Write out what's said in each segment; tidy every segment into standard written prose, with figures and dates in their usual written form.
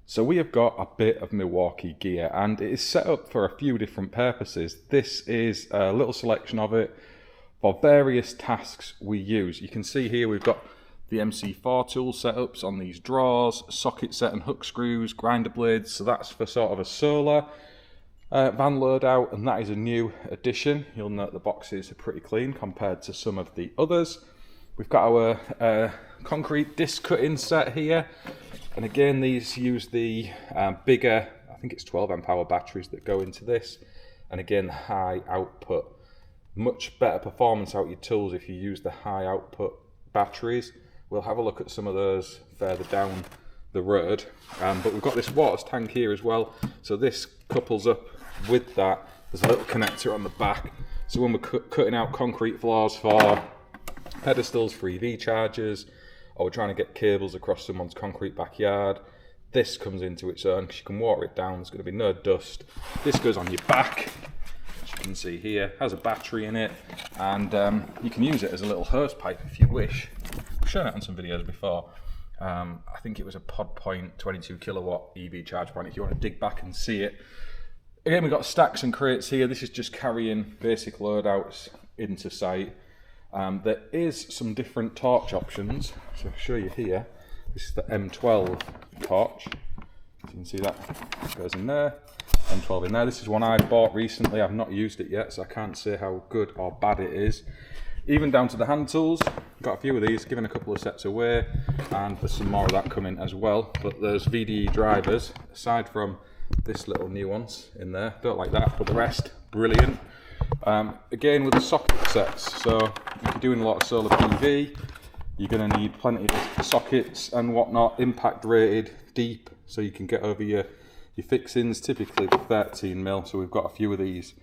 So we have got a bit of Milwaukee gear and it is set up for a few different purposes. This is a little selection of it for various tasks we use. You can see here we've got the MC4 tool setups on these drawers, socket set and hook screws, grinder blades, so that's for sort of a solar van load out, and that is a new addition. You'll note the boxes are pretty clean compared to some of the others. We've got our concrete disc cutting set here, and again these use the bigger, I think it's 12 amp hour batteries that go into this, and again high output. Much better performance out your tools if you use the high output batteries. We'll have a look at some of those further down the road, but we've got this water tank here as well, so this couples up with that. There's a little connector on the back, so when we're cutting out concrete floors for pedestals for EV chargers, or we're trying to get cables across someone's concrete backyard, this comes into its own because you can water it down. There's going to be no dust. This goes on your back, as you can see here, has a battery in it, and you can use it as a little hose pipe if you wish. I've shown it on some videos before. I think it was a Pod Point 22 kilowatt EV charge point if you want to dig back and see it. Again, we've got stacks and crates here. This is just carrying basic loadouts into site. There is some different torch options, so I'll show you here. This is the M12 torch. As you can see, that goes in there, M12 in there. This is one I bought recently. I've not used it yet, so I can't say how good or bad it is. Even down to the hand tools, got a few of these, given a couple of sets away, and there's some more of that coming as well. But there's VDE drivers, aside from this little nuance in there, don't like that, but the rest, brilliant. Again with the socket sets, so if you're doing a lot of solar PV, you're going to need plenty of sockets and whatnot, impact rated, deep, so you can get over your fixings, typically the 13mm, so we've got a few of these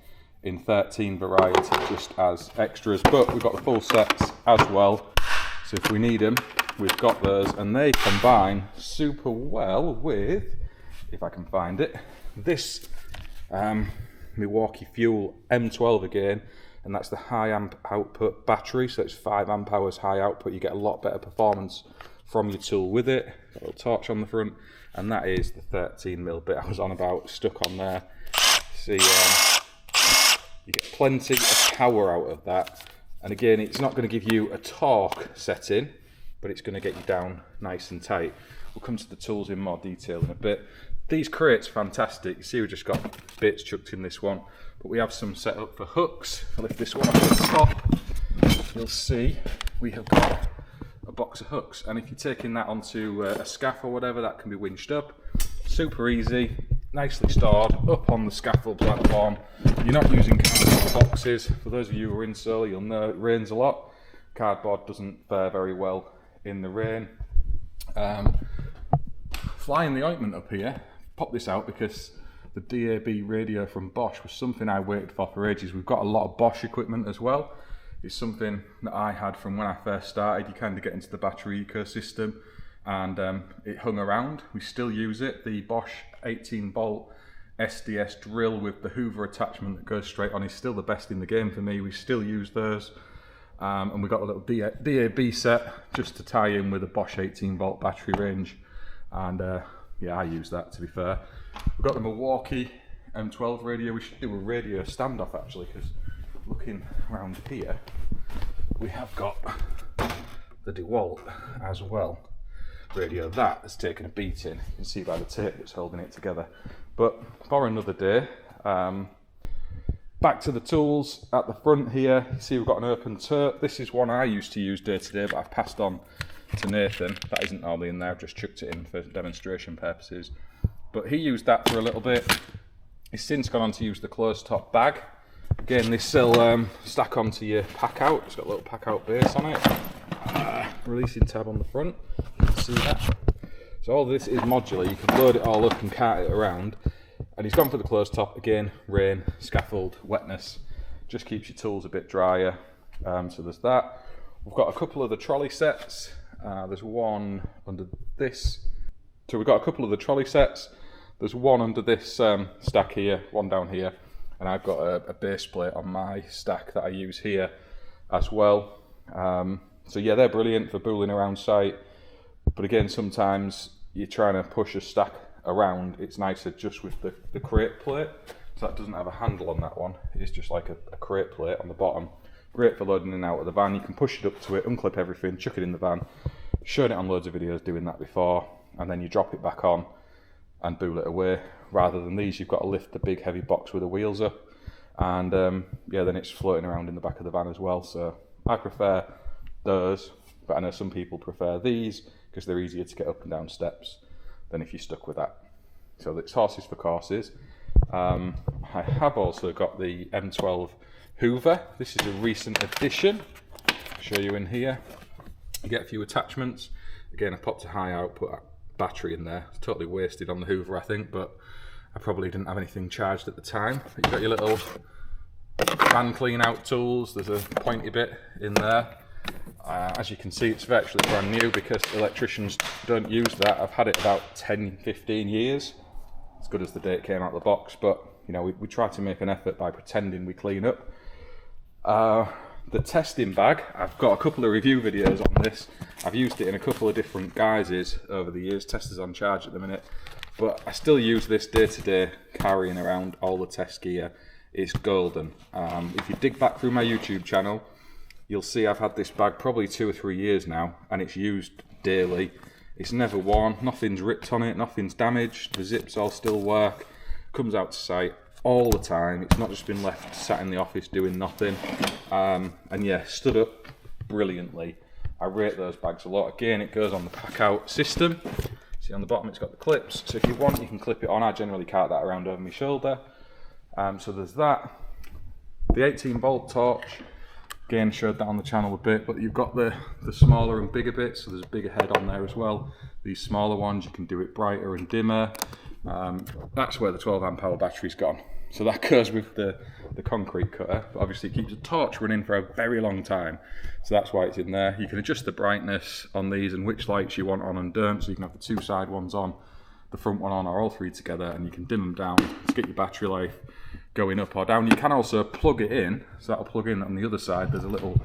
in 13 variety just as extras, but we've got the full sets as well, so if we need them we've got those, and they combine super well with, if I can find it, this Milwaukee Fuel M12 again, and that's the high amp output battery, so it's 5 amp hours high output. You get a lot better performance from your tool with it. Got a little torch on the front, and that is the 13mm bit I was on about, stuck on there. See, you get plenty of power out of that, and again it's not going to give you a torque setting, but it's going to get you down nice and tight. We'll come to the tools in more detail in a bit. These crates, fantastic. You see we've just got bits chucked in this one, but we have some set up for hooks. I'll lift this one up at the top. You'll see we have got a box of hooks, and if you're taking that onto a scaff or whatever, that can be winched up. Super easy, nicely stored up on the scaffold platform. You're not using cardboard boxes. For those of you who are in solar, you'll know it rains a lot. Cardboard doesn't fare very well in the rain. Flying the ointment up here, pop this out because the DAB radio from Bosch was something I waited for ages. We've got a lot of Bosch equipment as well. It's something that I had from when I first started. You kind of get into the battery ecosystem, and it hung around. We still use it. The Bosch 18 volt SDS drill with the hoover attachment that goes straight on is still the best in the game for me. We still use those. And we got a little DAB set just to tie in with a Bosch 18 volt battery range. And yeah, I use that, to be fair. We've got the Milwaukee M12 radio. We should do a radio standoff actually, because looking around here, we have got the DeWalt as well. Radio that has taken a beating. You can see by the tape that's holding it together. But for another day. Back to the tools at the front here. You see we've got an open tote. This is one I used to use day to day, but I've passed on to Nathan. That isn't normally in there, I've just chucked it in for demonstration purposes. But he used that for a little bit. He's since gone on to use the closed top bag. Again, this will stack onto your Packout. It's got a little Packout base on it. Releasing tab on the front, you can see that. So all this is modular, you can load it all up and cart it around. And he's gone for the closed top, again, rain, scaffold, wetness. Just keeps your tools a bit drier. So there's that. We've got a couple of the trolley sets. There's one under this. So we've got a couple of the trolley sets. There's one under this stack here, one down here. And I've got a base plate on my stack that I use here as well. So yeah, they're brilliant for booling around site. But again, sometimes you're trying to push a stack around, it's nicer just with the crate plate. So that doesn't have a handle on that one. It's just like a crate plate on the bottom. Great for loading in and out of the van. You can push it up to it, unclip everything, chuck it in the van. Showed it on loads of videos doing that before, and then you drop it back on and bool it away. Rather than these, you've got to lift the big heavy box with the wheels up, and yeah, then it's floating around in the back of the van as well. So I prefer those, but I know some people prefer these because they're easier to get up and down steps than if you're stuck with that. So it's horses for courses. I have also got the M12 hoover. This is a recent addition. I'll show you in here. You get a few attachments. Again, I popped a high output battery in there. It's totally wasted on the hoover, I think, but I probably didn't have anything charged at the time. You've got your little van clean out tools. There's a pointy bit in there. As you can see, it's virtually brand new because electricians don't use that. I've had it about 10-15 years. As good as the day it came out of the box, but you know, we try to make an effort by pretending we clean up. The testing bag, I've got a couple of review videos on this. I've used it in a couple of different guises over the years. Tester's on charge at the minute, but I still use this day to day, carrying around all the test gear. It's golden. If you dig back through my YouTube channel, you'll see I've had this bag probably 2 or 3 years now, and it's used daily. It's never worn, nothing's ripped on it, nothing's damaged, the zips all still work, comes out to site all the time. It's not just been left sat in the office doing nothing. And yeah, stood up brilliantly. I rate those bags a lot. Again, it goes on the Packout system. See on the bottom it's got the clips, so if you want you can clip it on. I generally cart that around over my shoulder. So there's that. The 18-volt torch, again showed that on the channel a bit, but you've got the smaller and bigger bits, so there's a bigger head on there as well. These smaller ones, you can do it brighter and dimmer. That's where the 12 amp hour battery's gone. So that goes with the concrete cutter, but obviously it keeps the torch running for a very long time. So that's why it's in there. You can adjust the brightness on these and which lights you want on and don't, so you can have the 2 side ones on, the front one on, or all 3 together, and you can dim them down to get your battery life going up or down. You can also plug it in, so that'll plug in on the other side. There's a little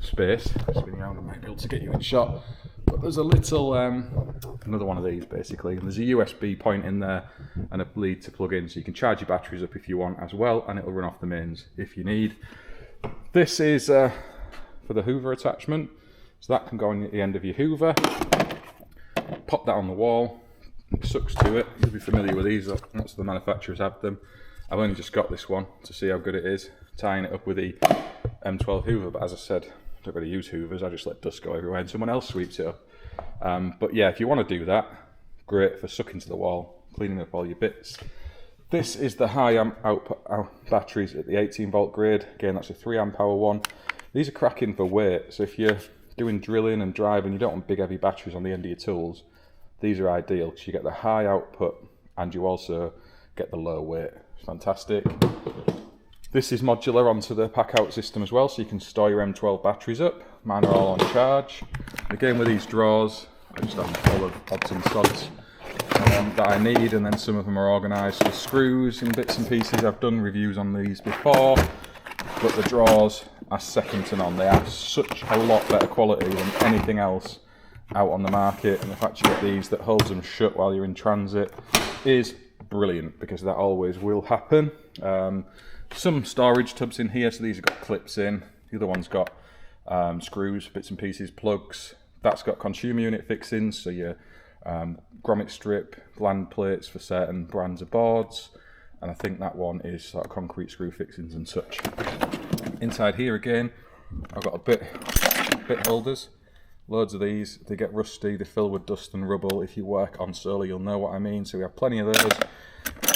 space. Spinning around, I might be able to get you in shot. But there's a little, another one of these basically, and there's a USB point in there and a lead to plug in, so you can charge your batteries up if you want as well, and it'll run off the mains if you need. This is for the hoover attachment, so that can go on the end of your hoover. Pop that on the wall, it sucks to it. You'll be familiar with these, lots of the manufacturers have them. I've only just got this one to see how good it is, tying it up with the M12 hoover, but as I said, I don't really use hoovers, I just let dust go everywhere and someone else sweeps it up. But yeah, if you want to do that, great for sucking to the wall, cleaning up all your bits. This is the high amp output batteries at the 18-volt grade. Again, that's a 3 amp hour one. These are cracking for weight, so if you're doing drilling and driving, you don't want big heavy batteries on the end of your tools, these are ideal because you get the high output and you also get the low weight. It's fantastic. This is modular onto the Packout system as well, so you can store your M12 batteries up. Mine are all on charge. Again, with these drawers, I just have full of odds and sods that I need, and then some of them are organised for screws and bits and pieces. I've done reviews on these before, but the drawers are second to none. They are such a lot better quality than anything else out on the market, and the fact you get these that holds them shut while you're in transit is brilliant, because that always will happen. Some storage tubs in here, so these have got clips in. The other one's got screws, bits and pieces, plugs. That's got consumer unit fixings, so your grommet strip, gland plates for certain brands of boards, and I think that one is sort of concrete screw fixings and such. Inside here again, I've got a bit holders. Loads of these. They get rusty, they fill with dust and rubble. If you work on solar, you'll know what I mean. So we have plenty of those.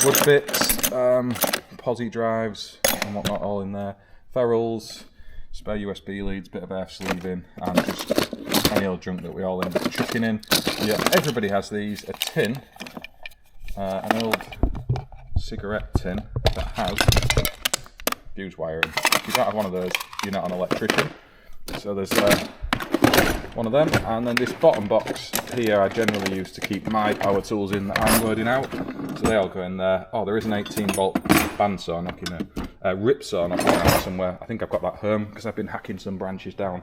Wood bits, posi drives and whatnot all in there. Ferrules, spare USB leads, bit of air sleeving, and just any old junk that we all end up chucking in. Yeah, everybody has these. A tin, an old cigarette tin that has fuse wiring. If you don't have one of those, you're not an electrician. So there's one of them, and then this bottom box here I generally use to keep my power tools in that I'm loading out, so they all go in there. Oh, there is an 18-volt bandsaw knocking a rip saw knocking out somewhere. I think I've got that home because I've been hacking some branches down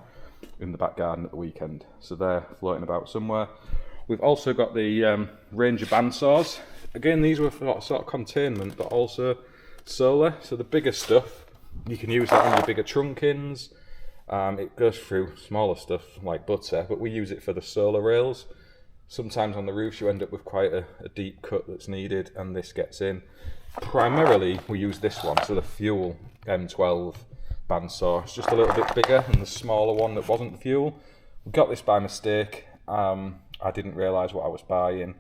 in the back garden at the weekend, so they're floating about somewhere. We've also got the Ranger bandsaws. Again, these were for sort of containment, but also solar. So the bigger stuff, you can use that on your bigger trunkins. It goes through smaller stuff like butter, but we use it for the solar rails. Sometimes on the roofs you end up with quite a deep cut that's needed, and this gets in. Primarily we use this one, so the fuel M12 bandsaw. It's just a little bit bigger than the smaller one that wasn't fuel. We got this by mistake. I didn't realise what I was buying.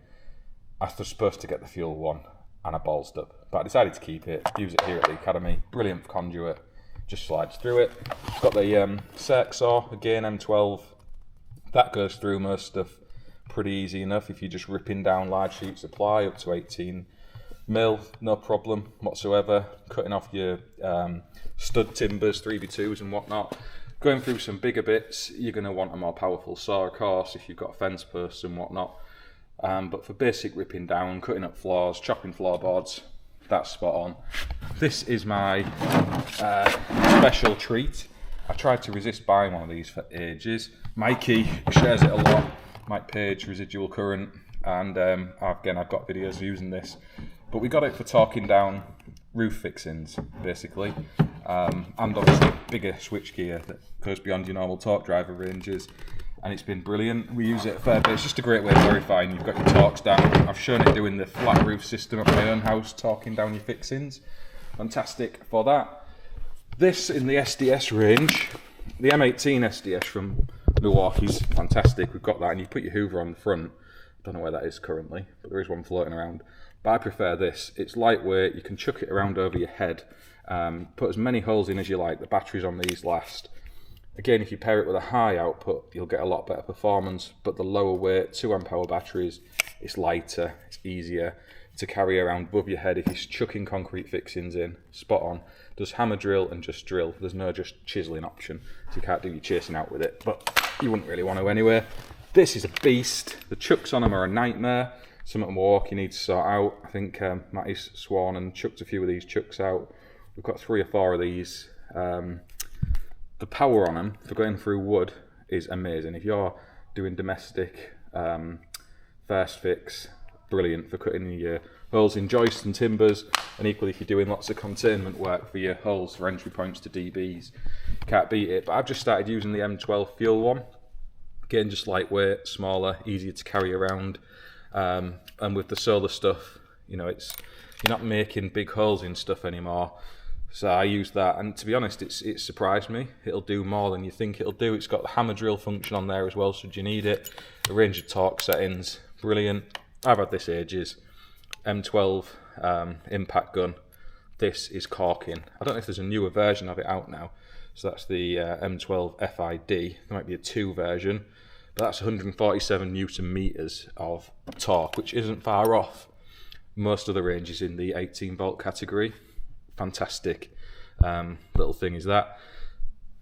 I was supposed to get the fuel one and I ballsed up, but I decided to keep it, use it here at the academy. Brilliant conduit, just slides through it. Got the circ saw, again M12. That goes through most stuff pretty easy enough if you're just ripping down large sheets of ply up to 18 mil, no problem whatsoever. Cutting off your stud timbers, 3x2s and whatnot. Going through some bigger bits, you're going to want a more powerful saw, of course, if you've got fence posts and whatnot. But for basic ripping down, cutting up floors, chopping floorboards, that's spot on. This is my special treat. I tried to resist buying one of these for ages. Mikey shares it a lot. Mike Page, residual current, and again, I've got videos using this. But we got it for torquing down roof fixings, basically. And obviously bigger switchgear that goes beyond your normal torque driver ranges, and it's been brilliant. We use it a fair bit. It's just a great way of verifying you've got your torques down. I've shown it doing the flat roof system at my own house, torquing down your fixings. Fantastic for that. This in the SDS range, the M18 SDS from Milwaukee's fantastic. We've got that, and you put your hoover on the front. Don't know where that is currently, but there is one floating around. But I prefer this. It's lightweight, you can chuck it around over your head. Put as many holes in as you like. The batteries on these last. Again, if you pair it with a high output, you'll get a lot better performance, but the lower weight 2 amp hour batteries, it's lighter, it's easier to carry around above your head if you're chucking concrete fixings in. Spot on. Does hammer drill and just drill. There's no just chiseling option, so you can't do your chasing out with it, but you wouldn't really want to anyway. This is a beast. The chucks on them are a nightmare. Some of them Milwaukee needs to sort out. I think Matty's sworn and chucked a few of these chucks out. We've got 3 or 4 of these. The power on them for going through wood is amazing. If you're doing domestic first fix, brilliant for cutting your holes in joists and timbers, and equally if you're doing lots of containment work for your holes for entry points to DBs, can't beat it. But I've just started using the M12 fuel one. Again, just lightweight, smaller, easier to carry around, and with the solar stuff, you know, you're not making big holes in stuff anymore. So I use that, and to be honest, it surprised me. It'll do more than you think it'll do. It's got the hammer drill function on there as well, should you need it. A range of torque settings, brilliant. I've had this ages. M12 impact gun. This is corking. I don't know if there's a newer version of it out now. So that's the M12 FID. There might be a 2 version, but that's 147 Newton meters of torque, which isn't far off most of the ranges in the 18 volt category. Fantastic little thing is that.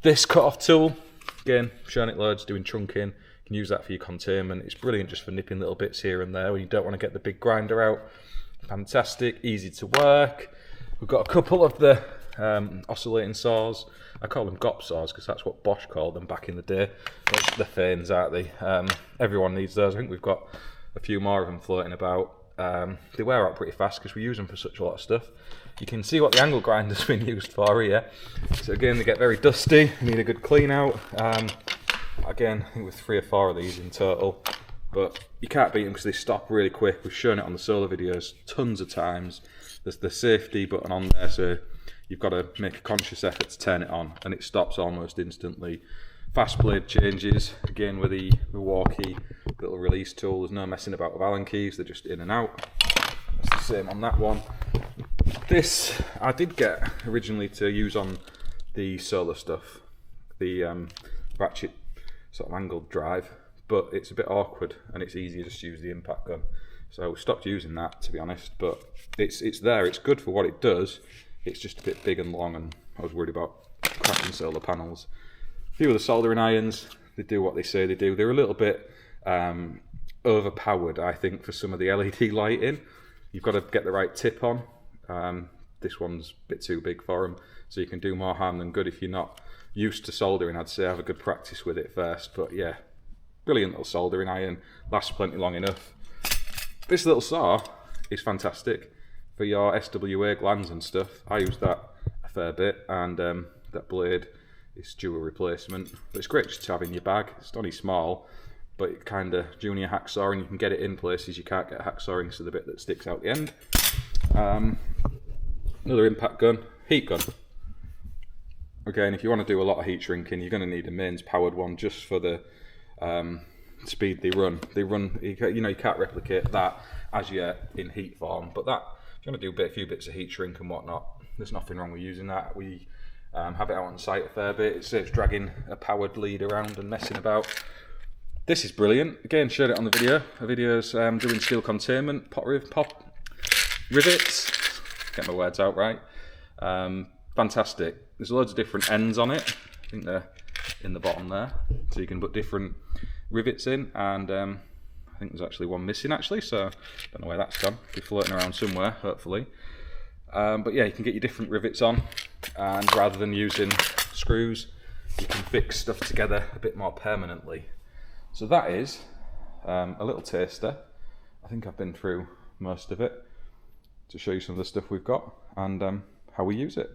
This cut-off tool, again, showing it loads, doing trunking. You can use that for your containment. It's brilliant just for nipping little bits here and there when you don't want to get the big grinder out. Fantastic, easy to work. We've got a couple of the oscillating saws. I call them GOP saws because that's what Bosch called them back in the day. But they're Fanes, aren't they? Everyone needs those. I think we've got a few more of them floating about. They wear out pretty fast because we use them for such a lot of stuff. You can see what the angle grinder's been used for here. So again, they get very dusty, need a good clean out. Again, I think with 3 or 4 of these in total, but you can't beat them because they stop really quick. We've shown it on the solar videos tons of times. There's the safety button on there, so you've got to make a conscious effort to turn it on, and it stops almost instantly. Fast blade changes, again with the Milwaukee little release tool. There's no messing about with Allen keys, they're just in and out. It's the same on that one. This I did get originally to use on the solar stuff, the ratchet sort of angled drive, but it's a bit awkward and it's easier just to use the impact gun. So we stopped using that, to be honest, but it's there, it's good for what it does. It's just a bit big and long, and I was worried about cracking solar panels. A few of the soldering irons, they do what they say they do. They're a little bit overpowered, I think, for some of the LED lighting. You've got to get the right tip on. This one's a bit too big for them, so you can do more harm than good if you're not used to soldering. I'd say have a good practice with it first, but yeah, brilliant little soldering iron, lasts plenty long enough. This little saw is fantastic for your SWA glands and stuff. I use that a fair bit, and that blade is due a replacement. But it's great just to have in your bag. It's only small, but it kind of junior hacksaw, and you can get it in places you can't get a hacksawing, so the bit that sticks out the end. Another impact gun, heat gun. Again, if you want to do a lot of heat shrinking, you're going to need a mains powered one just for the speed they run. You can't replicate that as you're in heat form, but that, if you want to do a few bits of heat shrink and whatnot, there's nothing wrong with using that. We have it out on site a fair bit. It saves dragging a powered lead around and messing about. This is brilliant. Again, showed it on the video. The video's doing steel containment, rivets. Get my words out right. Fantastic. There's loads of different ends on it. I think they're in the bottom there, so you can put different rivets in, and I think there's actually one missing actually, so don't know where that's gone. It'll be floating around somewhere, hopefully. But yeah, you can get your different rivets on, and rather than using screws, you can fix stuff together a bit more permanently. So that is a little taster. I think I've been through most of it to show you some of the stuff we've got and how we use it.